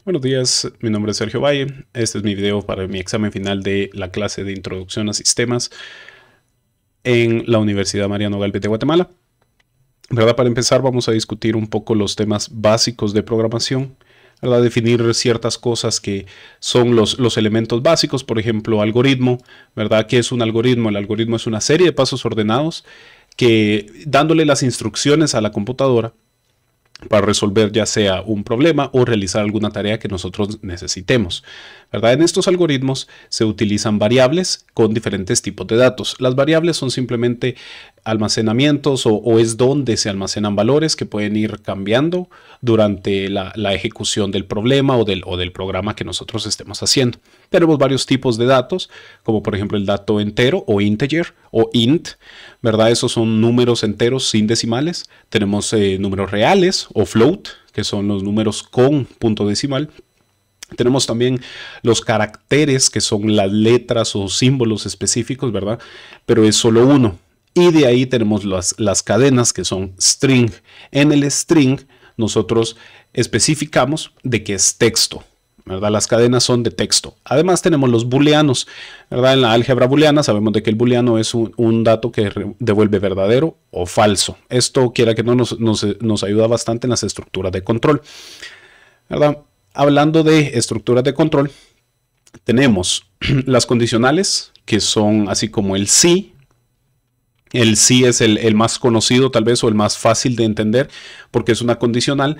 Buenos días, mi nombre es Sergio Valle. Este es mi video para mi examen final de la clase de Introducción a Sistemas en la Universidad Mariano Galvez de Guatemala. ¿Verdad? Para empezar vamos a discutir un poco los temas básicos de programación, ¿verdad? Definir ciertas cosas que son los elementos básicos, por ejemplo, algoritmo, ¿verdad? ¿Qué es un algoritmo? El algoritmo es una serie de pasos ordenados que dándole las instrucciones a la computadora para resolver ya sea un problema o realizar alguna tarea que nosotros necesitemos, ¿verdad? En estos algoritmos se utilizan variables con diferentes tipos de datos. Las variables son simplemente almacenamientos o es donde se almacenan valores que pueden ir cambiando durante la ejecución del problema o del programa que nosotros estemos haciendo. Tenemos varios tipos de datos, como por ejemplo el dato entero o integer o int, ¿verdad? Esos son números enteros sin decimales. Tenemos números reales o float, que son los números con punto decimal. Tenemos también los caracteres, que son las letras o símbolos específicos, ¿verdad? Pero es solo uno. Y de ahí tenemos las cadenas, que son string. En el string nosotros especificamos de qué es texto, ¿verdad? Las cadenas son de texto. Además tenemos los booleanos, ¿verdad? En la álgebra booleana sabemos de que el booleano es un dato que devuelve verdadero o falso. Esto, quiera que no, nos ayuda bastante en las estructuras de control, ¿verdad? Hablando de estructuras de control, tenemos las condicionales, que son así como el si. El si es el más conocido tal vez o el más fácil de entender, porque es una condicional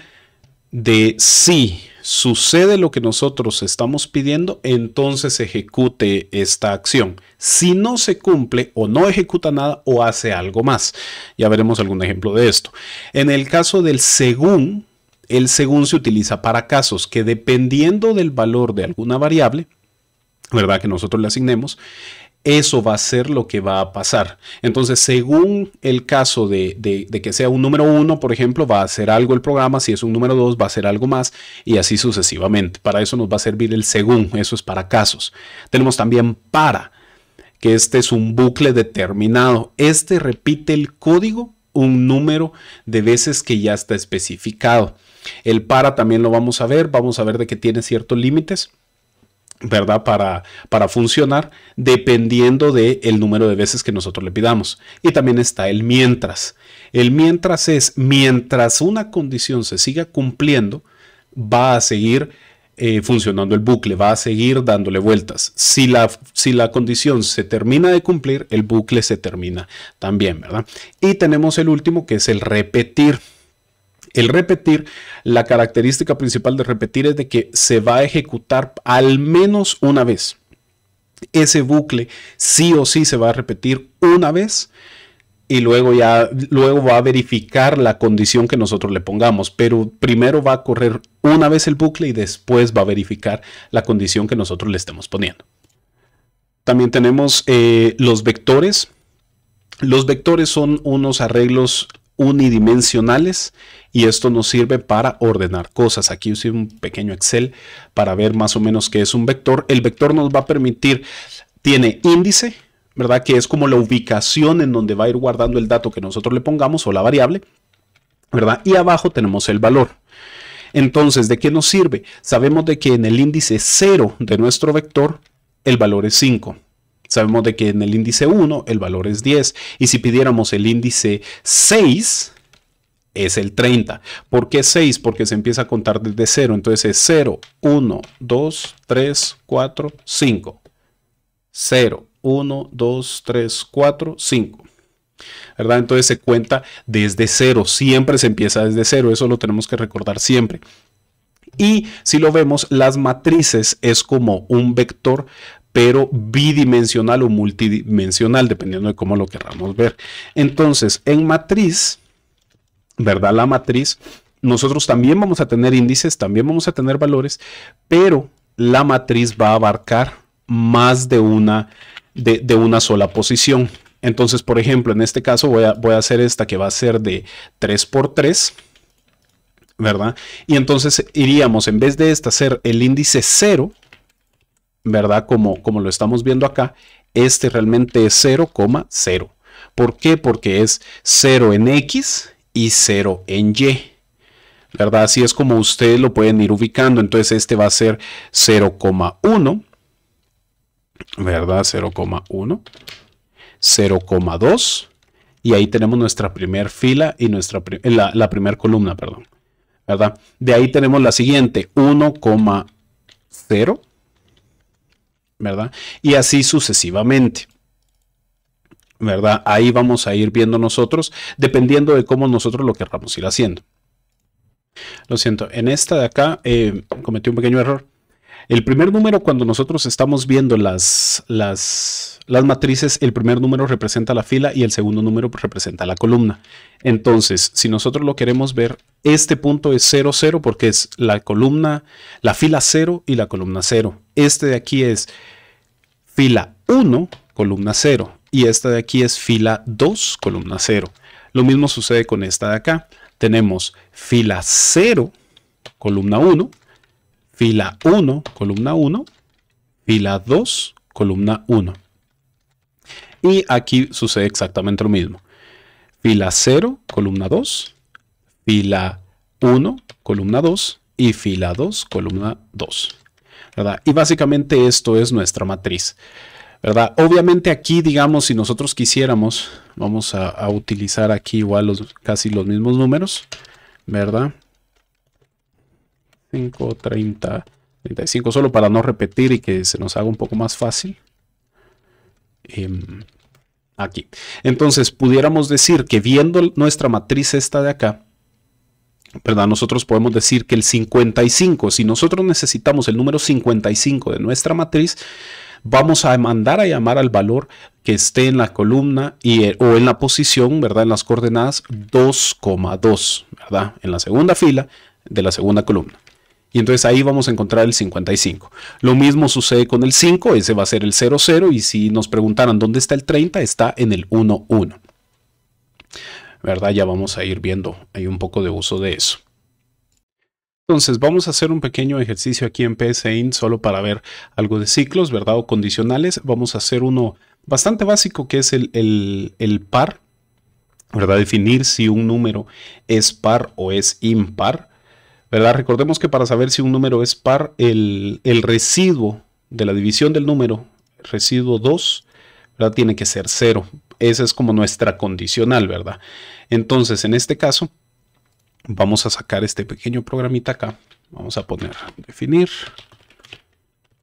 de si sucede lo que nosotros estamos pidiendo, entonces se ejecute esta acción. Si no se cumple o no ejecuta nada o hace algo más. Ya veremos algún ejemplo de esto. En el caso del según, el según se utiliza para casos que dependiendo del valor de alguna variable, ¿verdad? Que nosotros le asignemos, eso va a ser lo que va a pasar. Entonces, según el caso de que sea un número 1, por ejemplo, va a hacer algo el programa. Si es un número 2, va a hacer algo más y así sucesivamente. Para eso nos va a servir el según. Eso es para casos. Tenemos también para, que este es un bucle determinado. Este repite el código un número de veces que ya está especificado. El para también lo vamos a ver de que tiene ciertos límites, ¿verdad? Para funcionar dependiendo del número de veces que nosotros le pidamos. Y también está el mientras. El mientras es mientras una condición se siga cumpliendo, va a seguir funcionando el bucle, va a seguir dándole vueltas. Si la condición se termina de cumplir, el bucle se termina también, ¿verdad? Y tenemos el último, que es el repetir. El repetir, la característica principal de repetir es de que se va a ejecutar al menos una vez. Ese bucle sí o sí se va a repetir una vez y luego va a verificar la condición que nosotros le pongamos, pero primero va a correr una vez el bucle y después va a verificar la condición que nosotros le estemos poniendo. También tenemos los vectores. Los vectores son unos arreglos unidimensionales y esto nos sirve para ordenar cosas. Aquí usé un pequeño Excel para ver más o menos qué es un vector. El vector nos va a permitir, tiene índice, ¿verdad? Que es como la ubicación en donde va a ir guardando el dato que nosotros le pongamos o la variable, ¿verdad? Y abajo tenemos el valor. Entonces, ¿de qué nos sirve? Sabemos de que en el índice 0 de nuestro vector el valor es 5. Sabemos de que en el índice 1 el valor es 10. Y si pidiéramos el índice 6, es el 30. ¿Por qué 6? Porque se empieza a contar desde 0. Entonces es 0, 1, 2, 3, 4, 5. 0, 1, 2, 3, 4, 5. ¿Verdad? Entonces se cuenta desde 0. Siempre se empieza desde 0. Eso lo tenemos que recordar siempre. Y si lo vemos, las matrices es como un vector, pero bidimensional o multidimensional, dependiendo de cómo lo queramos ver. Entonces, en matriz, ¿verdad? La matriz, nosotros también vamos a tener índices, también vamos a tener valores, pero la matriz va a abarcar más de una sola posición. Entonces, por ejemplo, en este caso voy a hacer esta que va a ser de 3 por 3, ¿verdad? Y entonces iríamos, en vez de esta, hacer el índice 0, ¿verdad? Como lo estamos viendo acá, este realmente es 0,0. ¿Por qué? Porque es 0 en X y 0 en Y. ¿verdad? Así es como ustedes lo pueden ir ubicando. Entonces este va a ser 0,1, ¿verdad? 0,1, 0,2 y ahí tenemos nuestra primer fila y la primera columna, perdón, ¿verdad? De ahí tenemos la siguiente, 1,0, ¿verdad? Y así sucesivamente, ¿verdad? Ahí vamos a ir viendo nosotros, dependiendo de cómo nosotros lo querramos ir haciendo. Lo siento, en esta de acá cometí un pequeño error. El primer número, cuando nosotros estamos viendo las matrices, el primer número representa la fila y el segundo número representa la columna. Entonces, si nosotros lo queremos ver, este punto es 0, 0 porque es la columna, la fila 0 y la columna 0. Este de aquí es fila 1, columna 0. Y esta de aquí es fila 2, columna 0. Lo mismo sucede con esta de acá. Tenemos fila 0, columna 1. Fila 1, columna 1, fila 2, columna 1. Y aquí sucede exactamente lo mismo. Fila 0, columna 2, fila 1, columna 2 y fila 2, columna 2. ¿Verdad? Y básicamente esto es nuestra matriz, ¿verdad? Obviamente aquí, digamos, si nosotros quisiéramos, vamos a utilizar aquí igual casi los mismos números, ¿verdad? 5, 30, 35, solo para no repetir y que se nos haga un poco más fácil. Aquí. Entonces, pudiéramos decir que viendo nuestra matriz esta de acá, ¿verdad? Nosotros podemos decir que el 55, si nosotros necesitamos el número 55 de nuestra matriz, vamos a mandar a llamar al valor que esté en la columna o en la posición, ¿verdad? En las coordenadas 2,2, ¿verdad? En la segunda fila de la segunda columna. Y entonces ahí vamos a encontrar el 55. Lo mismo sucede con el 5, ese va a ser el 0, 0. Y si nos preguntaran dónde está el 30, está en el 1, 1. ¿Verdad? Ya vamos a ir viendo ahí un poco de uso de eso. Entonces vamos a hacer un pequeño ejercicio aquí en PSEINT solo para ver algo de ciclos, ¿verdad? O condicionales. Vamos a hacer uno bastante básico que es el par, ¿verdad? Definir si un número es par o es impar. ¿Verdad? Recordemos que para saber si un número es par, el residuo de la división del número, residuo 2, ¿verdad? Tiene que ser 0. Esa es como nuestra condicional, ¿verdad? Entonces, en este caso, vamos a sacar este pequeño programita acá. Vamos a poner definir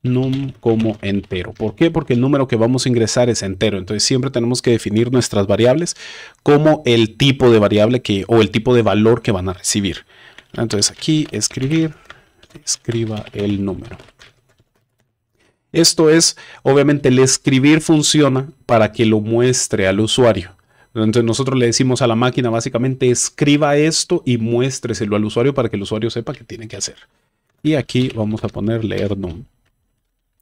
num como entero. ¿Por qué? Porque el número que vamos a ingresar es entero. Entonces, siempre tenemos que definir nuestras variables como el tipo de variable o el tipo de valor que van a recibir. Entonces aquí escriba el número. Esto es, obviamente el escribir funciona para que lo muestre al usuario. Entonces nosotros le decimos a la máquina básicamente escriba esto y muéstreselo al usuario para que el usuario sepa qué tiene que hacer. Y aquí vamos a poner leer num.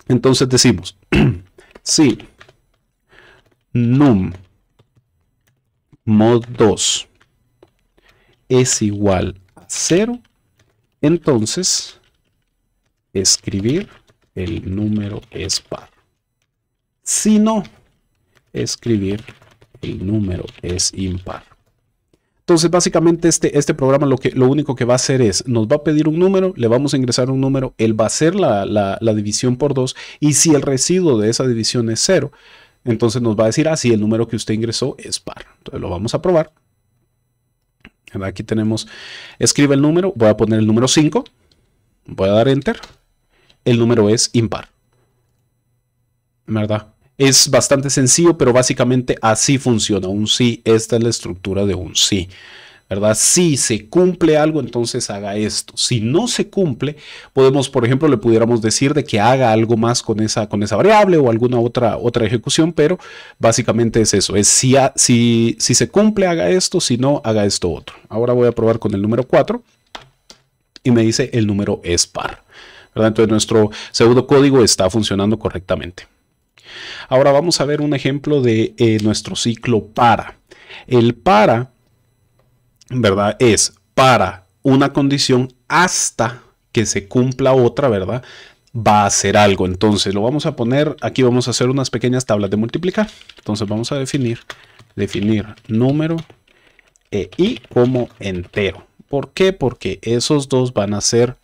Entonces decimos, si num mod 2 es igual 0, entonces escribir el número es par. Si no, escribir el número es impar. Entonces básicamente este programa lo único que va a hacer es, nos va a pedir un número, le vamos a ingresar un número, él va a hacer la división por 2 y si el residuo de esa división es 0, entonces nos va a decir, sí, el número que usted ingresó es par. Entonces lo vamos a probar. Aquí tenemos, escribe el número, voy a poner el número 5, voy a dar enter, el número es impar, ¿verdad? Es bastante sencillo, pero básicamente así funciona un sí, esta es la estructura de un sí, ¿verdad? Si se cumple algo, entonces haga esto. Si no se cumple, podemos, por ejemplo, le pudiéramos decir de que haga algo más con esa variable o alguna otra ejecución, pero básicamente es eso. Es si se cumple, haga esto, si no, haga esto otro. Ahora voy a probar con el número 4 y me dice el número es par, ¿verdad? Entonces nuestro pseudocódigo está funcionando correctamente. Ahora vamos a ver un ejemplo de nuestro ciclo para. El para, ¿verdad? Es para una condición hasta que se cumpla otra, ¿verdad? Va a hacer algo. Entonces lo vamos a poner, aquí vamos a hacer unas pequeñas tablas de multiplicar. Entonces vamos a definir número y como entero, ¿Por qué? Porque esos dos van a ser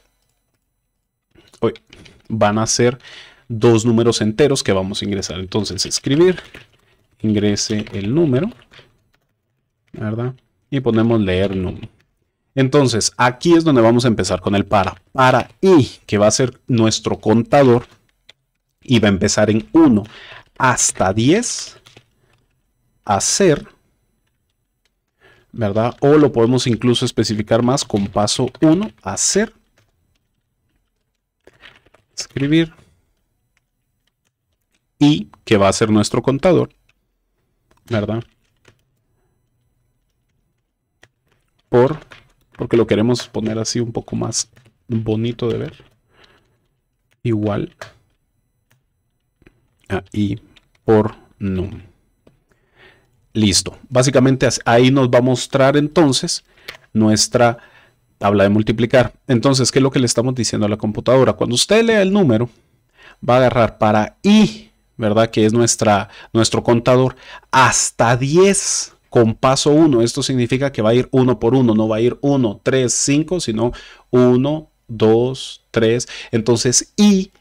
dos números enteros que vamos a ingresar. Entonces, escribir, ingrese el número, ¿verdad? Y ponemos leer num. Entonces, aquí es donde vamos a empezar con el para. Para i, que va a ser nuestro contador, y va a empezar en 1 hasta 10, hacer, ¿verdad? O lo podemos incluso especificar más con paso 1, hacer, escribir, y que va a ser nuestro contador, ¿verdad? Porque lo queremos poner así un poco más bonito de ver. Igual a i por num. Listo. Básicamente ahí nos va a mostrar entonces nuestra tabla de multiplicar. Entonces, ¿qué es lo que le estamos diciendo a la computadora? Cuando usted lea el número, va a agarrar para i, ¿verdad? Que es nuestro contador, hasta 10 con paso 1. Esto significa que va a ir 1 por 1, no va a ir 1, 3, 5, sino 1, 2, 3. Entonces, i,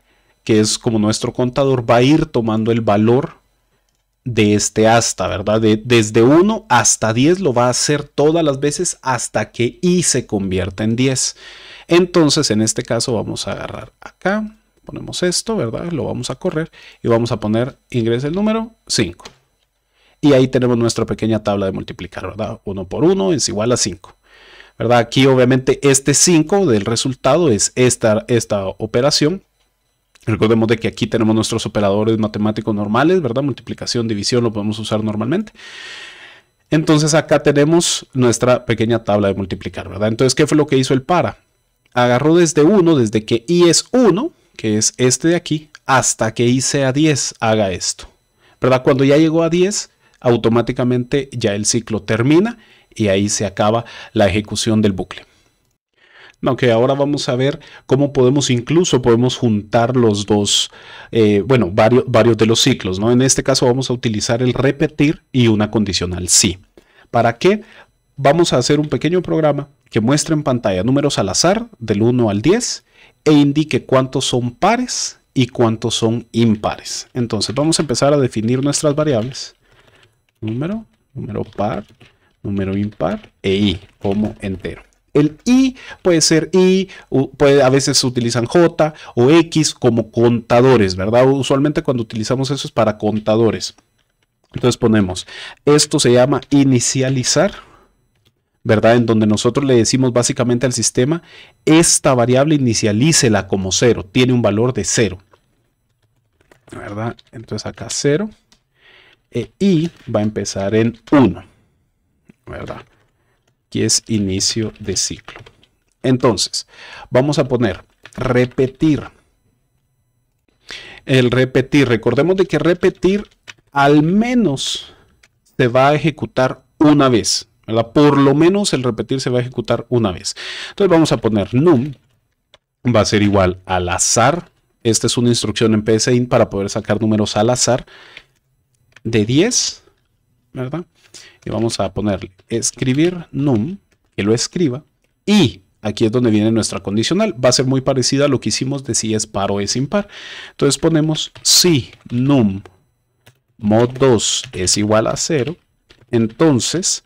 que es como nuestro contador, va a ir tomando el valor de este hasta, ¿verdad? Desde 1 hasta 10 lo va a hacer todas las veces hasta que i se convierta en 10. Entonces, en este caso vamos a agarrar acá, ponemos esto, ¿verdad? Lo vamos a correr y vamos a poner ingresa el número 5. Y ahí tenemos nuestra pequeña tabla de multiplicar, ¿verdad? 1 por 1 es igual a 5, ¿verdad? Aquí obviamente este 5 del resultado es esta operación. Recordemos de que aquí tenemos nuestros operadores matemáticos normales, ¿verdad? Multiplicación, división, lo podemos usar normalmente. Entonces acá tenemos nuestra pequeña tabla de multiplicar, ¿verdad? Entonces, ¿qué fue lo que hizo el para? Agarró desde 1, desde que i es 1, que es este de aquí, hasta que i sea 10, haga esto, ¿verdad? Cuando ya llegó a 10, automáticamente ya el ciclo termina y ahí se acaba la ejecución del bucle. Ok, ahora vamos a ver cómo podemos juntar los dos, varios de los ciclos, ¿no? En este caso vamos a utilizar el repetir y una condicional sí. ¿Para qué? Vamos a hacer un pequeño programa que muestre en pantalla números al azar del 1 al 10 e indique cuántos son pares y cuántos son impares. Entonces vamos a empezar a definir nuestras variables. Número par, número impar e i como entero. El i puede ser i, a veces utilizan j o x como contadores, ¿verdad? Usualmente cuando utilizamos eso es para contadores. Entonces ponemos, esto se llama inicializar, ¿verdad? En donde nosotros le decimos básicamente al sistema, esta variable inicialícela como 0, tiene un valor de 0, ¿verdad? Entonces acá 0, y va a empezar en 1, ¿verdad? Aquí es inicio de ciclo. Entonces, vamos a poner repetir. El repetir, recordemos de que repetir al menos se va a ejecutar una vez, ¿verdad? Por lo menos el repetir se va a ejecutar una vez. Entonces vamos a poner num, va a ser igual al azar. Esta es una instrucción en PSIN para poder sacar números al azar de 10, ¿verdad? Y vamos a ponerle escribir num, que lo escriba, y aquí es donde viene nuestra condicional. Va a ser muy parecida a lo que hicimos de si es par o es impar. Entonces ponemos si num mod 2 es igual a 0, entonces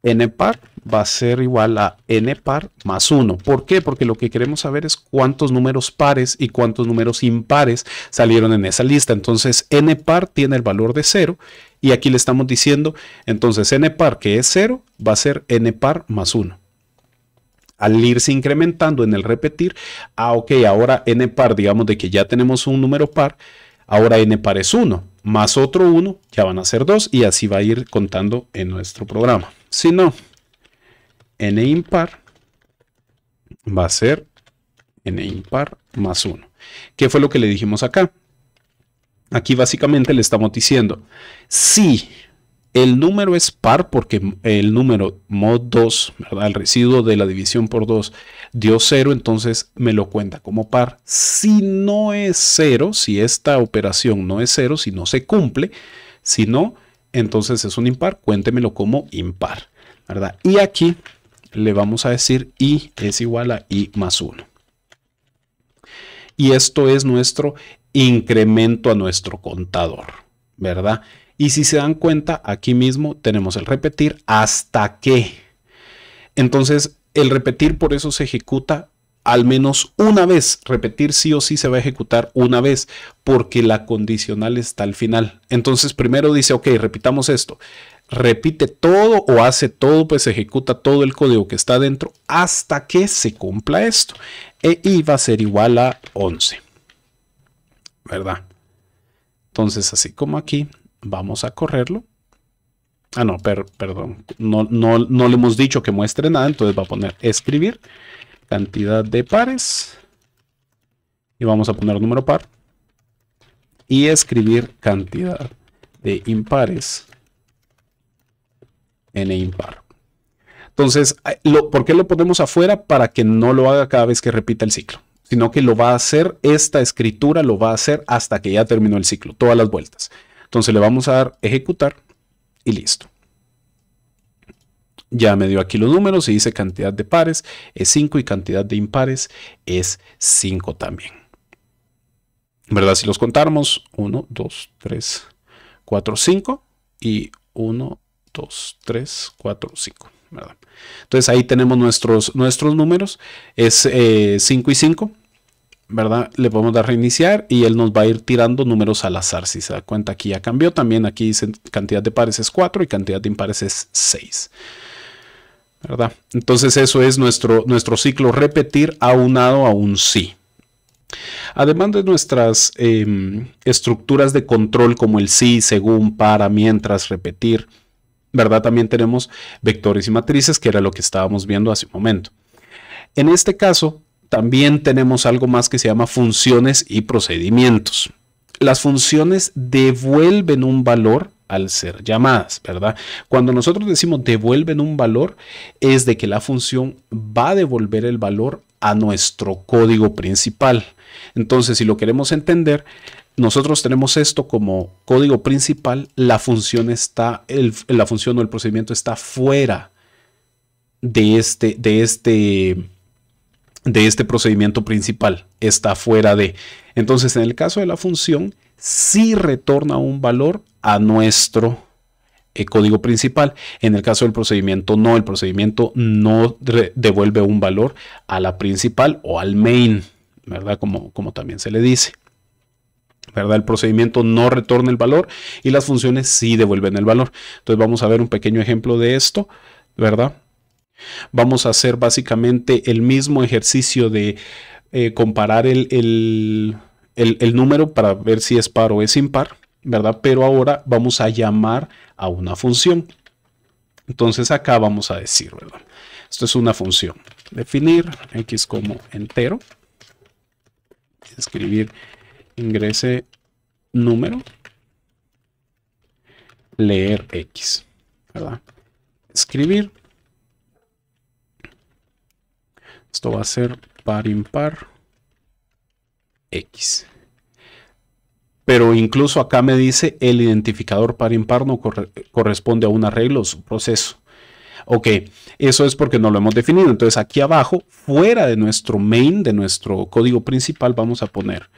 n par va a ser igual a n par más 1. ¿Por qué? Porque lo que queremos saber es cuántos números pares y cuántos números impares salieron en esa lista. Entonces n par tiene el valor de 0 y aquí le estamos diciendo, entonces n par que es 0 va a ser n par más 1. Al irse incrementando en el repetir, ok, ahora n par, digamos de que ya tenemos un número par, ahora n par es 1, más otro 1, ya van a ser 2 y así va a ir contando en nuestro programa. Si no, n impar va a ser n impar más 1. ¿Qué fue lo que le dijimos acá? Aquí básicamente le estamos diciendo, si el número es par, porque el número mod 2, ¿verdad? El residuo de la división por 2 dio 0, entonces me lo cuenta como par. Si no es 0, si esta operación no es 0, si no se cumple, si no, entonces es un impar, cuéntemelo como impar, ¿verdad? Y aquí le vamos a decir i es igual a i más 1. Y esto es nuestro incremento a nuestro contador, ¿verdad? Y si se dan cuenta, aquí mismo tenemos el repetir hasta que. Entonces, el repetir por eso se ejecuta al menos una vez. Repetir sí o sí se va a ejecutar una vez porque la condicional está al final. Entonces, primero dice, ok, repitamos esto. Repite todo o hace todo, pues ejecuta todo el código que está dentro hasta que se cumpla esto. E i va a ser igual a 11, ¿verdad? Entonces, así como aquí, vamos a correrlo. Ah, no, perdón. No le hemos dicho que muestre nada, entonces va a poner escribir cantidad de pares y vamos a poner número par y escribir cantidad de impares n impar. Entonces, ¿por qué lo ponemos afuera? Para que no lo haga cada vez que repita el ciclo, sino que lo va a hacer, esta escritura lo va a hacer hasta que ya terminó el ciclo, todas las vueltas. Entonces le vamos a dar ejecutar y listo. Ya me dio aquí los números y dice cantidad de pares es 5 y cantidad de impares es 5 también. ¿Verdad? Si los contáramos, 1, 2, 3, 4, 5 y 1, 2, 3, 4, 5. ¿Verdad? Entonces ahí tenemos nuestros números. Es 5 y 5. ¿Verdad? Le podemos dar reiniciar y él nos va a ir tirando números al azar. Si se da cuenta, aquí ya cambió. También aquí dice cantidad de pares es 4 y cantidad de impares es 6. ¿Verdad? Entonces eso es nuestro ciclo repetir aunado a un sí. Además de nuestras estructuras de control como el sí, según, para, mientras, repetir, ¿verdad? También tenemos vectores y matrices, que era lo que estábamos viendo hace un momento. En este caso, también tenemos algo más que se llama funciones y procedimientos. Las funciones devuelven un valor al ser llamadas, ¿verdad? Cuando nosotros decimos devuelven un valor, es de que la función va a devolver el valor a nuestro código principal. Entonces, si lo queremos entender, nosotros tenemos esto como código principal, la función o el procedimiento está fuera de este procedimiento principal, está fuera de. Entonces, en el caso de la función, sí retorna un valor a nuestro código principal. En el caso del procedimiento, no. El procedimiento no devuelve un valor a la principal o al main, ¿verdad? Como también se le dice. ¿Verdad? El procedimiento no retorna el valor y las funciones sí devuelven el valor. Entonces vamos a ver un pequeño ejemplo de esto, ¿verdad? Vamos a hacer básicamente el mismo ejercicio de comparar el número para ver si es par o es impar, ¿verdad? Pero ahora vamos a llamar a una función. Entonces acá vamos a decir, ¿verdad? Esto es una función. Definir x como entero. Escribir ingrese número. Leer x, ¿verdad? Escribir. Esto va a ser par impar x. Pero incluso acá me dice el identificador par impar no corresponde a un arreglo o su proceso. Ok, eso es porque no lo hemos definido. Entonces aquí abajo, fuera de nuestro main, de nuestro código principal, vamos a poner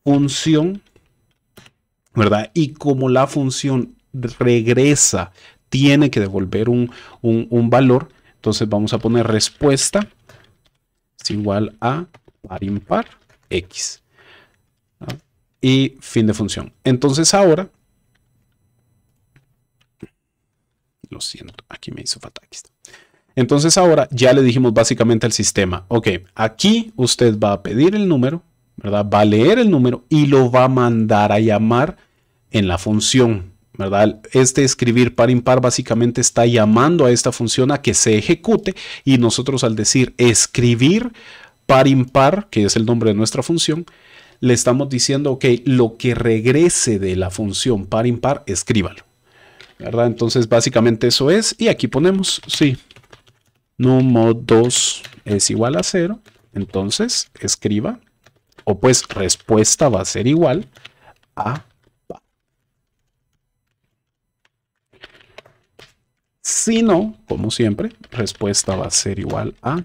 función, ¿verdad? Y como la función regresa, tiene que devolver un valor, entonces vamos a poner respuesta es igual a par impar x. ¿No? Y fin de función. Entonces ahora, lo siento, aquí me hizo falta. Aquí está. Entonces ahora ya le dijimos básicamente al sistema, ok, aquí usted va a pedir el número, ¿verdad? Va a leer el número y lo va a mandar a llamar en la función, ¿verdad? Este escribir par impar básicamente está llamando a esta función a que se ejecute y nosotros al decir escribir par impar, que es el nombre de nuestra función, le estamos diciendo, ok, lo que regrese de la función par impar, escríbalo, ¿verdad? Entonces básicamente eso es y aquí ponemos, sí, número 2 es igual a 0, entonces escriba, o pues respuesta va a ser igual a Si no, como siempre, respuesta va a ser igual a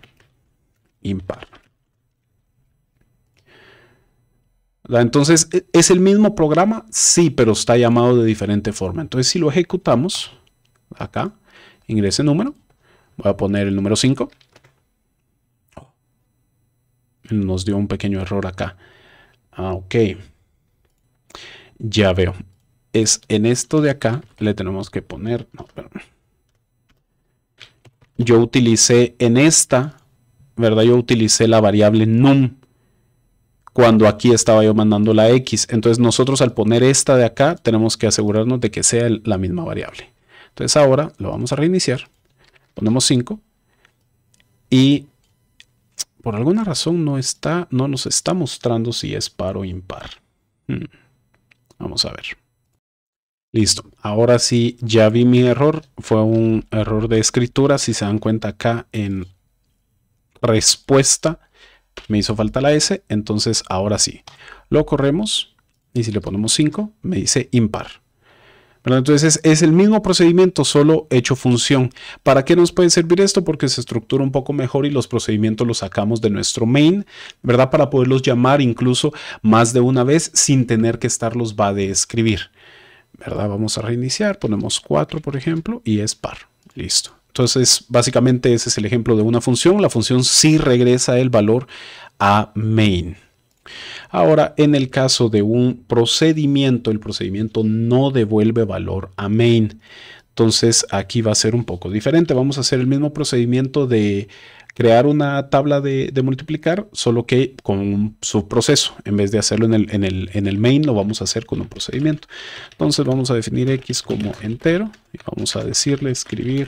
impar. Entonces, ¿es el mismo programa? Sí, pero está llamado de diferente forma. Entonces, si lo ejecutamos, acá, ingrese número, voy a poner el número 5. Nos dio un pequeño error acá. Ok. Ya veo. Es en esto de acá, le tenemos que poner... No, perdón. Yo utilicé en esta, ¿verdad? Yo utilicé la variable num cuando aquí estaba yo mandando la X. Entonces nosotros al poner esta de acá tenemos que asegurarnos de que sea la misma variable. Entonces ahora lo vamos a reiniciar. Ponemos 5 y por alguna razón no nos está mostrando si es par o impar. Vamos a ver. Listo. Ahora sí ya vi mi error. Fue un error de escritura. Si se dan cuenta acá en respuesta me hizo falta la S, entonces ahora sí, lo corremos y si le ponemos 5, me dice impar. ¿Verdad? Entonces es el mismo procedimiento, solo hecho función. ¿Para qué nos puede servir esto? Porque se estructura un poco mejor y los procedimientos los sacamos de nuestro main, ¿verdad? Para poderlos llamar incluso más de una vez sin tener que estarlos va de escribir, ¿verdad? Vamos a reiniciar, ponemos 4 por ejemplo y es par. Listo. Entonces, básicamente ese es el ejemplo de una función. La función sí regresa el valor a main. Ahora, en el caso de un procedimiento, el procedimiento no devuelve valor a main. Entonces, aquí va a ser un poco diferente. Vamos a hacer el mismo procedimiento de crear una tabla de multiplicar, solo que con un subproceso. En vez de hacerlo en el main, lo vamos a hacer con un procedimiento. Entonces, vamos a definir x como entero y vamos a decirle escribir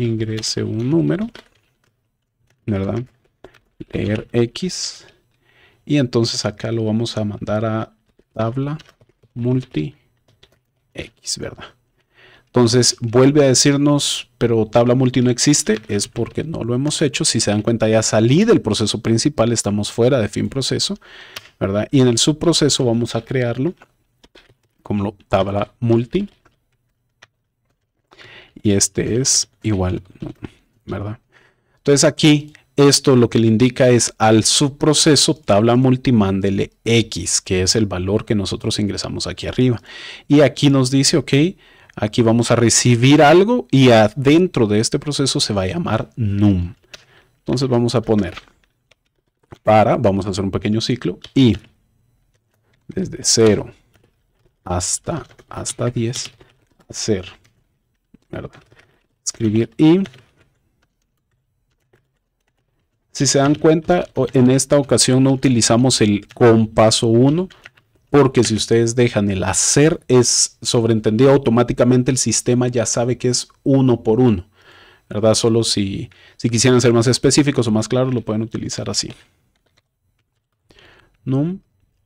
ingrese un número, ¿verdad? Leer X. Y entonces acá lo vamos a mandar a tabla multi X, ¿verdad? Entonces vuelve a decirnos, pero tabla multi no existe, es porque no lo hemos hecho. Si se dan cuenta, ya salí del proceso principal, estamos fuera de fin proceso, ¿verdad? Y en el subproceso vamos a crearlo como tabla multi. Y este es igual, ¿verdad? Entonces aquí esto lo que le indica es al subproceso tabla multi mándele X, que es el valor que nosotros ingresamos aquí arriba. Y aquí nos dice, ok, aquí vamos a recibir algo y adentro de este proceso se va a llamar num. Entonces vamos a poner vamos a hacer un pequeño ciclo y desde 0 hasta 10 hacer, ¿verdad? Escribir y si se dan cuenta, en esta ocasión no utilizamos el con paso 1, porque si ustedes dejan el hacer es sobreentendido, automáticamente el sistema ya sabe que es 1 por 1, ¿verdad? Solo si quisieran ser más específicos o más claros, lo pueden utilizar así. Num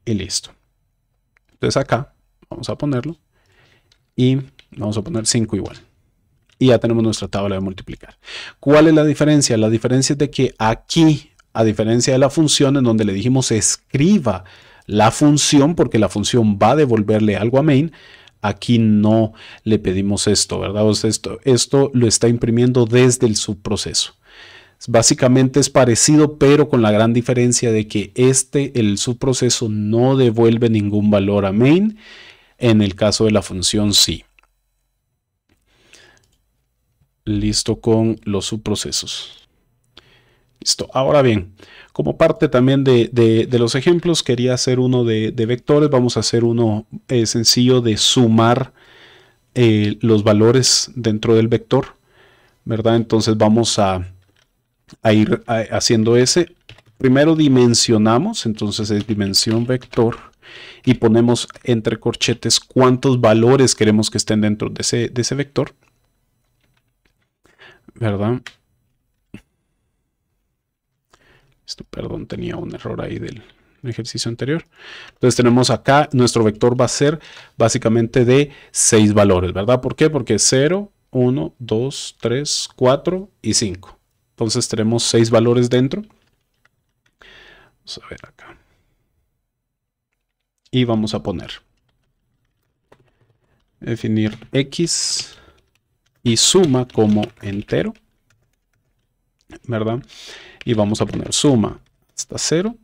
y listo. Entonces acá vamos a ponerlo y vamos a poner 5 igual. Y ya tenemos nuestra tabla de multiplicar. ¿Cuál es la diferencia? La diferencia es de que aquí, a diferencia de la función en donde le dijimos escriba la función, porque la función va a devolverle algo a main, aquí no le pedimos esto, ¿verdad? O sea, esto lo está imprimiendo desde el subproceso. Básicamente es parecido, pero con la gran diferencia de que el subproceso no devuelve ningún valor a main. En el caso de la función sí. Listo con los subprocesos. Listo. Ahora bien, como parte también de los ejemplos, quería hacer uno de vectores. Vamos a hacer uno sencillo de sumar los valores dentro del vector, ¿verdad? Entonces vamos a ir haciendo ese. Primero dimensionamos, entonces es dimensión vector y ponemos entre corchetes cuántos valores queremos que estén dentro de ese vector, ¿verdad? Esto, perdón, tenía un error ahí del ejercicio anterior. Entonces tenemos acá, nuestro vector va a ser básicamente de 6 valores, ¿verdad? ¿Por qué? Porque 0, 1, 2, 3, 4 y 5. Entonces tenemos 6 valores dentro. Vamos a ver acá. Y vamos a poner definir x y suma como entero, ¿verdad? Y vamos a poner suma hasta 0.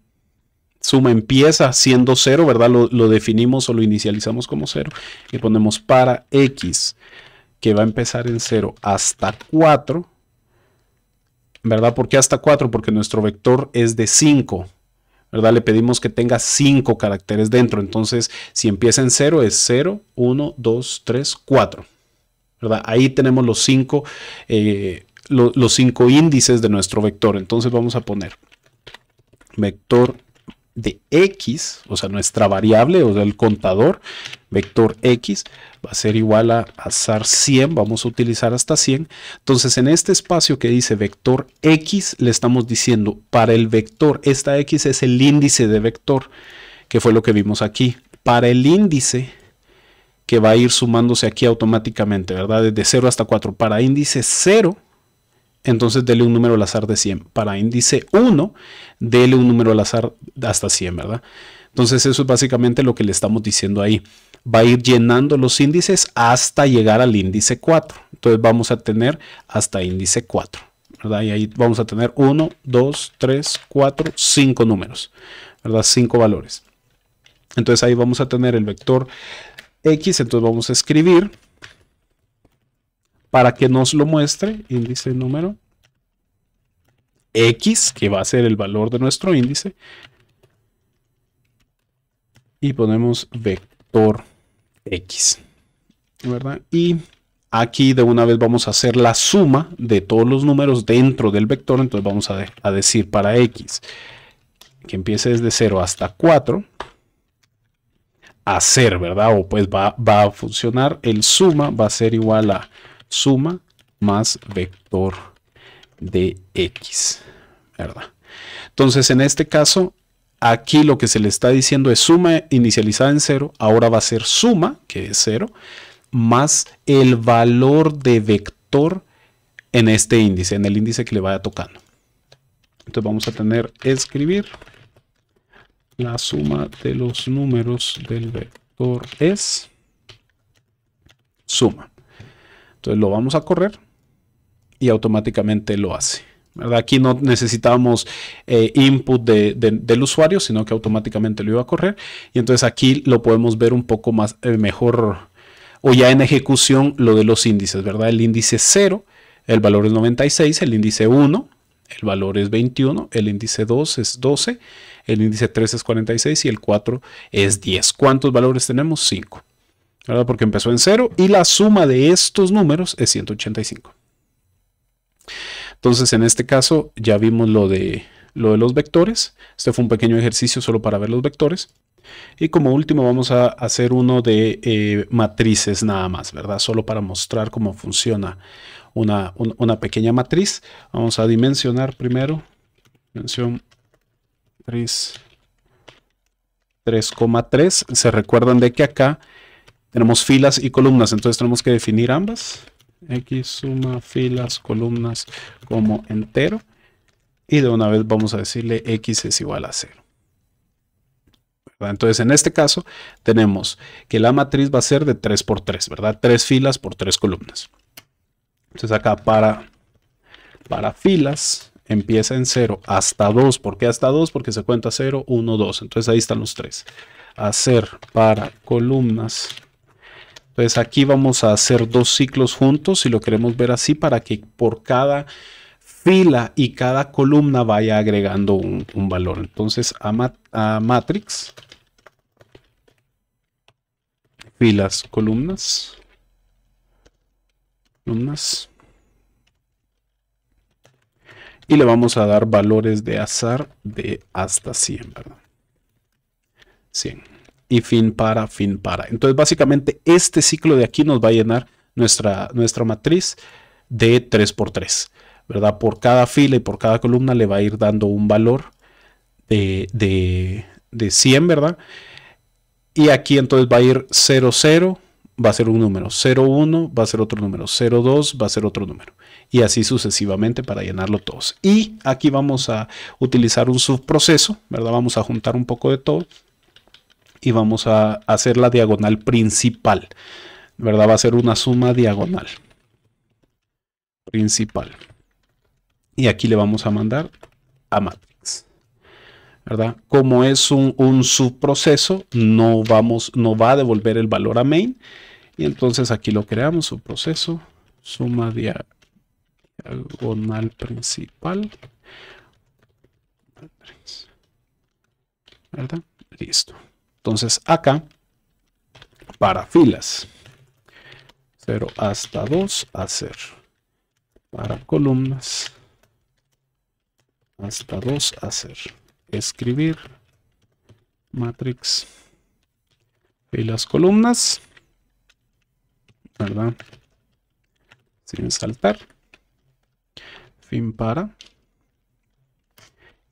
Suma empieza siendo 0, ¿verdad? Lo definimos o lo inicializamos como 0. Y ponemos para x, que va a empezar en 0 hasta 4, ¿verdad? ¿Por qué hasta 4? Porque nuestro vector es de 5, ¿verdad? Le pedimos que tenga 5 caracteres dentro. Entonces, si empieza en 0, es 0, 1, 2, 3, 4, ¿verdad? Ahí tenemos los 5 índices de nuestro vector. Entonces vamos a poner vector de x, o sea, nuestra variable, o sea, el contador, vector x, va a ser igual a azar 100, vamos a utilizar hasta 100. Entonces, en este espacio que dice vector x, le estamos diciendo, para el vector, esta x es el índice de vector, que fue lo que vimos aquí. Para el índice, que va a ir sumándose aquí automáticamente, ¿verdad? Desde 0 hasta 4. Para índice 0, entonces dele un número al azar de 100. Para índice 1, dele un número al azar hasta 100, ¿verdad? Entonces eso es básicamente lo que le estamos diciendo ahí. Va a ir llenando los índices hasta llegar al índice 4. Entonces vamos a tener hasta índice 4, ¿verdad? Y ahí vamos a tener 1, 2, 3, 4, 5 números, ¿verdad? 5 valores. Entonces ahí vamos a tener el vector x. Entonces vamos a escribir, para que nos lo muestre, índice número x, que va a ser el valor de nuestro índice, y ponemos vector x, ¿verdad? Y aquí de una vez vamos a hacer la suma de todos los números dentro del vector. Entonces vamos a decir para x, que empiece desde 0 hasta 4, hacer, ¿verdad? O pues va a funcionar, el suma va a ser igual a suma más vector de x, ¿verdad? Entonces, en este caso, aquí lo que se le está diciendo es suma inicializada en 0, ahora va a ser suma, que es 0, más el valor de vector en este índice, en el índice que le vaya tocando. Entonces vamos a tener escribir la suma de los números del vector es suma. Entonces lo vamos a correr y automáticamente lo hace, ¿verdad? Aquí no necesitábamos input del usuario, sino que automáticamente lo iba a correr. Y entonces aquí lo podemos ver un poco más mejor, o ya en ejecución, lo de los índices, ¿verdad? El índice 0, el valor es 96, el índice 1, el valor es 21, el índice 2 es 12, el índice 3 es 46 y el 4 es 10. ¿Cuántos valores tenemos? 5. ¿Verdad? Porque empezó en 0 y la suma de estos números es 185. Entonces, en este caso ya vimos lo de los vectores. Este fue un pequeño ejercicio solo para ver los vectores. Y como último vamos a hacer uno de matrices nada más, ¿verdad? Solo para mostrar cómo funciona una pequeña matriz. Vamos a dimensionar primero. Dimensión matriz 3,3. Se recuerdan de que acá tenemos filas y columnas, entonces tenemos que definir ambas. X suma filas, columnas como entero. Y de una vez vamos a decirle x es igual a 0. ¿Verdad? Entonces en este caso tenemos que la matriz va a ser de 3 por 3, ¿verdad? 3 filas por 3 columnas. Entonces acá para filas empieza en 0 hasta 2. ¿Por qué hasta 2? Porque se cuenta 0, 1, 2. Entonces ahí están los 3. Hacer para columnas. Entonces aquí vamos a hacer 2 ciclos juntos, si lo queremos ver así, para que por cada fila y cada columna vaya agregando un valor. Entonces a matrix, filas, columnas, y le vamos a dar valores de azar de hasta 100, ¿verdad? 100. Y fin para. Entonces básicamente este ciclo de aquí nos va a llenar nuestra matriz de 3 por 3, ¿verdad? Por cada fila y por cada columna le va a ir dando un valor de 100, ¿verdad? Y aquí entonces va a ir 0, 0, va a ser un número, 0, 1 va a ser otro número, 0, 2 va a ser otro número. Y así sucesivamente para llenarlo todos. Y aquí vamos a utilizar un subproceso, ¿verdad? Vamos a juntar un poco de todo. Y vamos a hacer la diagonal principal, ¿verdad? Va a ser una suma diagonal. principal. Y aquí le vamos a mandar a matrix, ¿verdad? Como es un subproceso, no va a devolver el valor a main. Y entonces aquí lo creamos, subproceso, suma diagonal principal, ¿verdad? Listo. Entonces acá, para filas, 0 hasta 2, hacer. Para columnas, hasta 2, hacer. Escribir, matrix, filas, columnas, ¿verdad? Sin saltar. Fin para.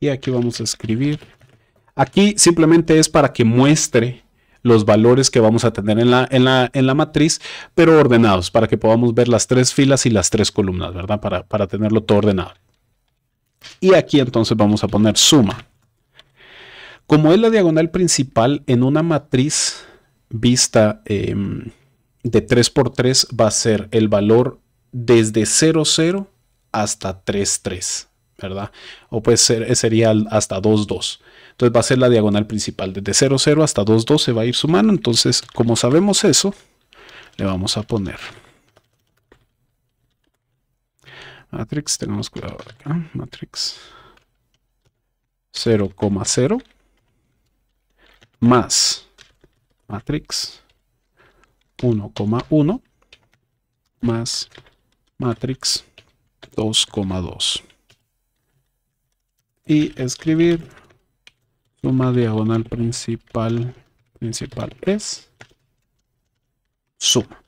Y aquí vamos a escribir. Aquí simplemente es para que muestre los valores que vamos a tener en la matriz, pero ordenados, para que podamos ver las 3 filas y las 3 columnas, ¿verdad? Para tenerlo todo ordenado. Y aquí entonces vamos a poner suma. Como es la diagonal principal en una matriz vista de 3×3, va a ser el valor desde 0, 0 hasta 3, 3, ¿verdad? O puede ser, sería hasta 2, 2. Entonces va a ser la diagonal principal. Desde 0, 0 hasta 2, 2 se va a ir sumando. Entonces, como sabemos eso, le vamos a poner matrix, tengamos cuidado acá, matrix 0, 0 más matrix 1, 1 más matrix 2, 2. Y escribir suma diagonal principal es suma.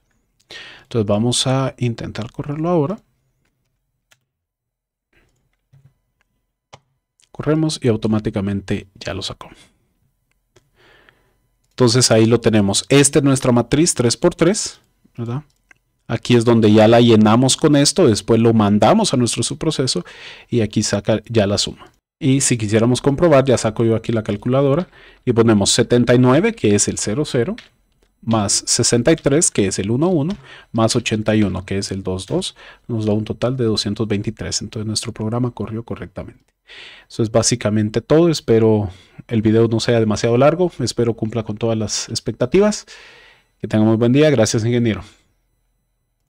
Entonces vamos a intentar correrlo ahora. Corremos y automáticamente ya lo sacó. Entonces ahí lo tenemos. Esta es nuestra matriz 3×3, ¿verdad? Aquí es donde ya la llenamos con esto, después lo mandamos a nuestro subproceso y aquí saca ya la suma. Y si quisiéramos comprobar, ya saco yo aquí la calculadora y ponemos 79, que es el 0, 0, más 63, que es el 1, 1, más 81, que es el 2, 2, nos da un total de 223. Entonces nuestro programa corrió correctamente. Eso es básicamente todo. Espero el video no sea demasiado largo. Espero cumpla con todas las expectativas. Que tengan muy buen día. Gracias, ingeniero.